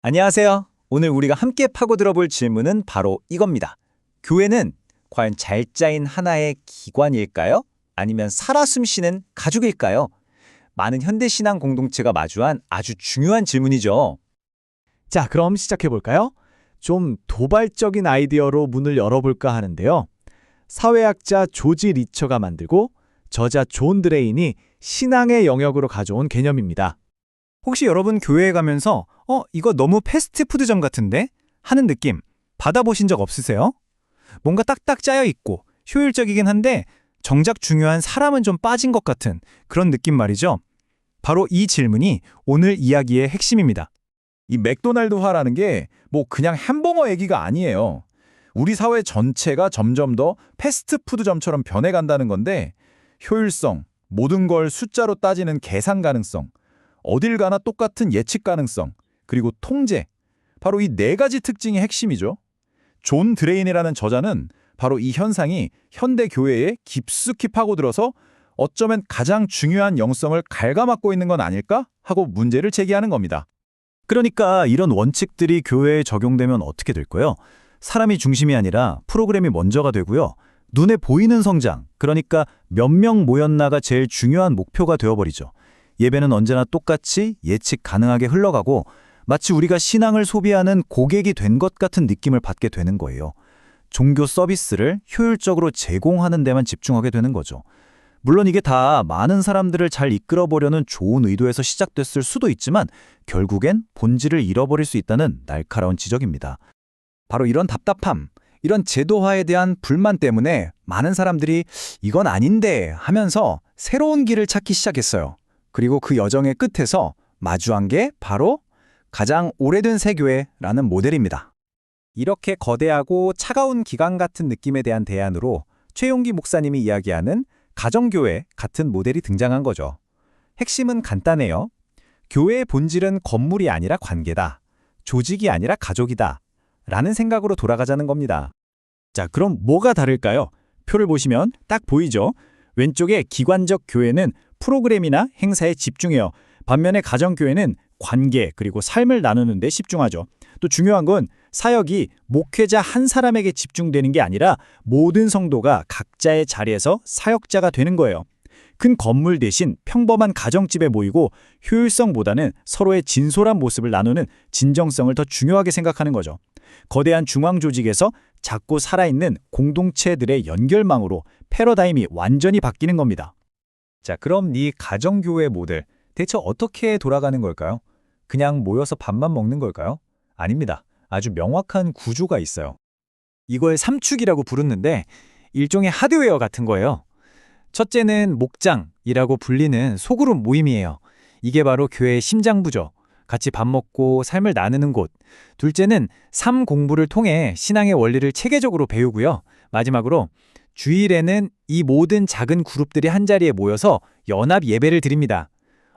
안녕하세요. 오늘 우리가 함께 파고 들어볼 질문은 바로 이겁니다. 교회는 과연 잘 짜인 하나의 기관일까요? 아니면 살아 숨쉬는 가족일까요? 많은 현대신앙 공동체가 마주한 아주 중요한 질문이죠. 자, 그럼 시작해볼까요? 좀 도발적인 아이디어로 문을 열어볼까 하는데요. 사회학자 조지 리처가 만들고 저자 존 드레인이 신앙의 영역으로 가져온 개념입니다. 혹시 여러분 교회에 가면서 이거 너무 패스트푸드점 같은데? 하는 느낌 받아보신 적 없으세요? 뭔가 딱딱 짜여 있고 효율적이긴 한데 정작 중요한 사람은 좀 빠진 것 같은 그런 느낌 말이죠. 바로 이 질문이 오늘 이야기의 핵심입니다. 이 맥도날드화라는 게 뭐 그냥 햄버거 얘기가 아니에요. 우리 사회 전체가 점점 더 패스트푸드점처럼 변해간다는 건데 효율성, 모든 걸 숫자로 따지는 계산 가능성, 어딜 가나 똑같은 예측 가능성, 그리고 통제. 바로 이 네 가지 특징이 핵심이죠. 존 드레인이라는 저자는 바로 이 현상이 현대 교회에 깊숙이 파고들어서 어쩌면 가장 중요한 영성을 갉아먹고 있는 건 아닐까 하고 문제를 제기하는 겁니다. 그러니까 이런 원칙들이 교회에 적용되면 어떻게 될까요? 사람이 중심이 아니라 프로그램이 먼저가 되고요. 눈에 보이는 성장, 그러니까 몇 명 모였나가 제일 중요한 목표가 되어버리죠. 예배는 언제나 똑같이 예측 가능하게 흘러가고 마치 우리가 신앙을 소비하는 고객이 된 것 같은 느낌을 받게 되는 거예요. 종교 서비스를 효율적으로 제공하는 데만 집중하게 되는 거죠. 물론 이게 다 많은 사람들을 잘 이끌어보려는 좋은 의도에서 시작됐을 수도 있지만 결국엔 본질을 잃어버릴 수 있다는 날카로운 지적입니다. 바로 이런 답답함, 이런 제도화에 대한 불만 때문에 많은 사람들이 이건 아닌데 하면서 새로운 길을 찾기 시작했어요. 그리고 그 여정의 끝에서 마주한 게 바로 가장 오래된 세교회라는 모델입니다. 이렇게 거대하고 차가운 기관 같은 느낌에 대한 대안으로 최용기 목사님이 이야기하는 가정교회 같은 모델이 등장한 거죠. 핵심은 간단해요. 교회의 본질은 건물이 아니라 관계다. 조직이 아니라 가족이다. 라는 생각으로 돌아가자는 겁니다. 자, 그럼 뭐가 다를까요? 표를 보시면 딱 보이죠? 왼쪽에 기관적 교회는 프로그램이나 행사에 집중해요. 반면에 가정교회는 관계 그리고 삶을 나누는 데 집중하죠. 또 중요한 건 사역이 목회자 한 사람에게 집중되는 게 아니라 모든 성도가 각자의 자리에서 사역자가 되는 거예요. 큰 건물 대신 평범한 가정집에 모이고 효율성보다는 서로의 진솔한 모습을 나누는 진정성을 더 중요하게 생각하는 거죠. 거대한 중앙 조직에서 작고 살아있는 공동체들의 연결망으로 패러다임이 완전히 바뀌는 겁니다. 자, 그럼 이 가정교회 모델 대체 어떻게 돌아가는 걸까요? 그냥 모여서 밥만 먹는 걸까요? 아닙니다. 아주 명확한 구조가 있어요. 이걸 삼축이라고 부르는데 일종의 하드웨어 같은 거예요. 첫째는 목장이라고 불리는 소그룹 모임이에요. 이게 바로 교회의 심장부죠. 같이 밥 먹고 삶을 나누는 곳. 둘째는 삶 공부를 통해 신앙의 원리를 체계적으로 배우고요. 마지막으로 주일에는 이 모든 작은 그룹들이 한자리에 모여서 연합 예배를 드립니다.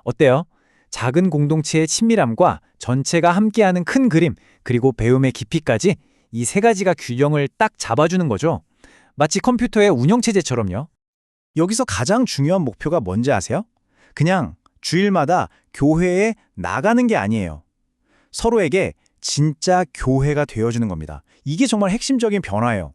어때요? 작은 공동체의 친밀함과 전체가 함께하는 큰 그림, 그리고 배움의 깊이까지 이 세 가지가 균형을 딱 잡아주는 거죠. 마치 컴퓨터의 운영체제처럼요. 여기서 가장 중요한 목표가 뭔지 아세요? 그냥 주일마다 교회에 나가는 게 아니에요. 서로에게 진짜 교회가 되어주는 겁니다. 이게 정말 핵심적인 변화예요.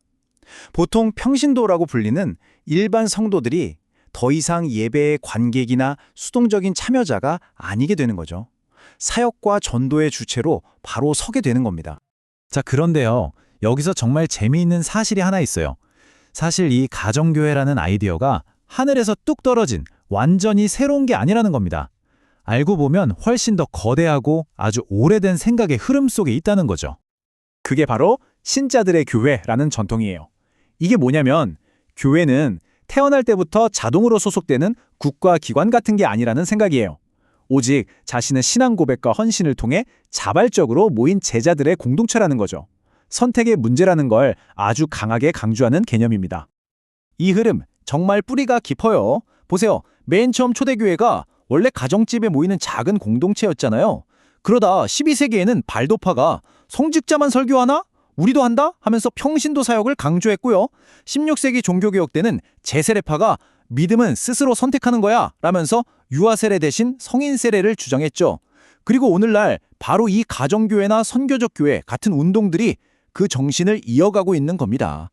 보통 평신도라고 불리는 일반 성도들이 더 이상 예배의 관객이나 수동적인 참여자가 아니게 되는 거죠. 사역과 전도의 주체로 바로 서게 되는 겁니다. 자, 그런데요. 여기서 정말 재미있는 사실이 하나 있어요. 사실 이 가정교회라는 아이디어가 하늘에서 뚝 떨어진 완전히 새로운 게 아니라는 겁니다. 알고 보면 훨씬 더 거대하고 아주 오래된 생각의 흐름 속에 있다는 거죠. 그게 바로 신자들의 교회라는 전통이에요. 이게 뭐냐면 교회는 태어날 때부터 자동으로 소속되는 국가기관 같은 게 아니라는 생각이에요. 오직 자신의 신앙 고백과 헌신을 통해 자발적으로 모인 제자들의 공동체라는 거죠. 선택의 문제라는 걸 아주 강하게 강조하는 개념입니다. 이 흐름 정말 뿌리가 깊어요. 보세요. 맨 처음 초대교회가 원래 가정집에 모이는 작은 공동체였잖아요. 그러다 12세기에는 발도파가 성직자만 설교하나? 우리도 한다? 하면서 평신도 사역을 강조했고요. 16세기 종교개혁 때는 제세례파가 믿음은 스스로 선택하는 거야 라면서 유아 세례 대신 성인 세례를 주장했죠. 그리고 오늘날 바로 이 가정교회나 선교적 교회 같은 운동들이 그 정신을 이어가고 있는 겁니다.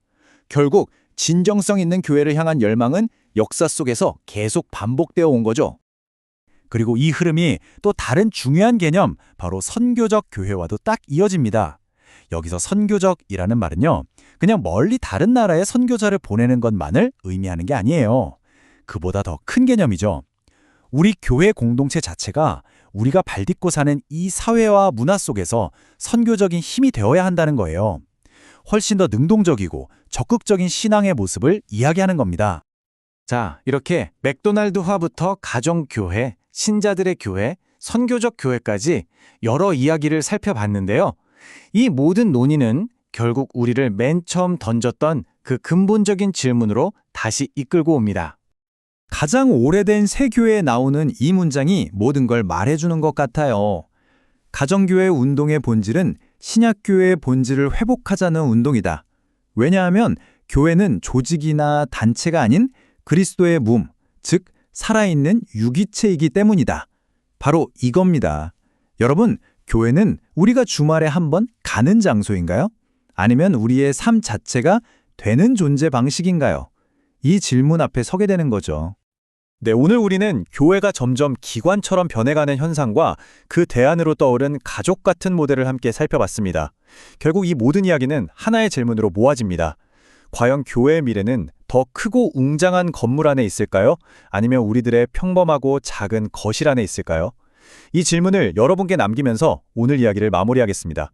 결국 진정성 있는 교회를 향한 열망은 역사 속에서 계속 반복되어 온 거죠. 그리고 이 흐름이 또 다른 중요한 개념, 바로 선교적 교회와도 딱 이어집니다. 여기서 선교적이라는 말은요, 그냥 멀리 다른 나라에 선교사를 보내는 것만을 의미하는 게 아니에요. 그보다 더 큰 개념이죠. 우리 교회 공동체 자체가 우리가 발딛고 사는 이 사회와 문화 속에서 선교적인 힘이 되어야 한다는 거예요. 훨씬 더 능동적이고 적극적인 신앙의 모습을 이야기하는 겁니다. 자, 이렇게 맥도날드화부터 가정교회, 신자들의 교회, 선교적 교회까지 여러 이야기를 살펴봤는데요. 이 모든 논의는 결국 우리를 맨 처음 던졌던 그 근본적인 질문으로 다시 이끌고 옵니다. 가장 오래된 새 교회에 나오는 이 문장이 모든 걸 말해주는 것 같아요. 가정교회 운동의 본질은 신약교회의 본질을 회복하자는 운동이다. 왜냐하면 교회는 조직이나 단체가 아닌 그리스도의 몸, 즉 살아있는 유기체이기 때문이다. 바로 이겁니다. 여러분, 교회는 우리가 주말에 한번 가는 장소인가요? 아니면 우리의 삶 자체가 되는 존재 방식인가요? 이 질문 앞에 서게 되는 거죠. 네, 오늘 우리는 교회가 점점 기관처럼 변해가는 현상과 그 대안으로 떠오른 가족 같은 모델을 함께 살펴봤습니다. 결국 이 모든 이야기는 하나의 질문으로 모아집니다. 과연 교회의 미래는 더 크고 웅장한 건물 안에 있을까요? 아니면 우리들의 평범하고 작은 거실 안에 있을까요? 이 질문을 여러분께 남기면서 오늘 이야기를 마무리하겠습니다.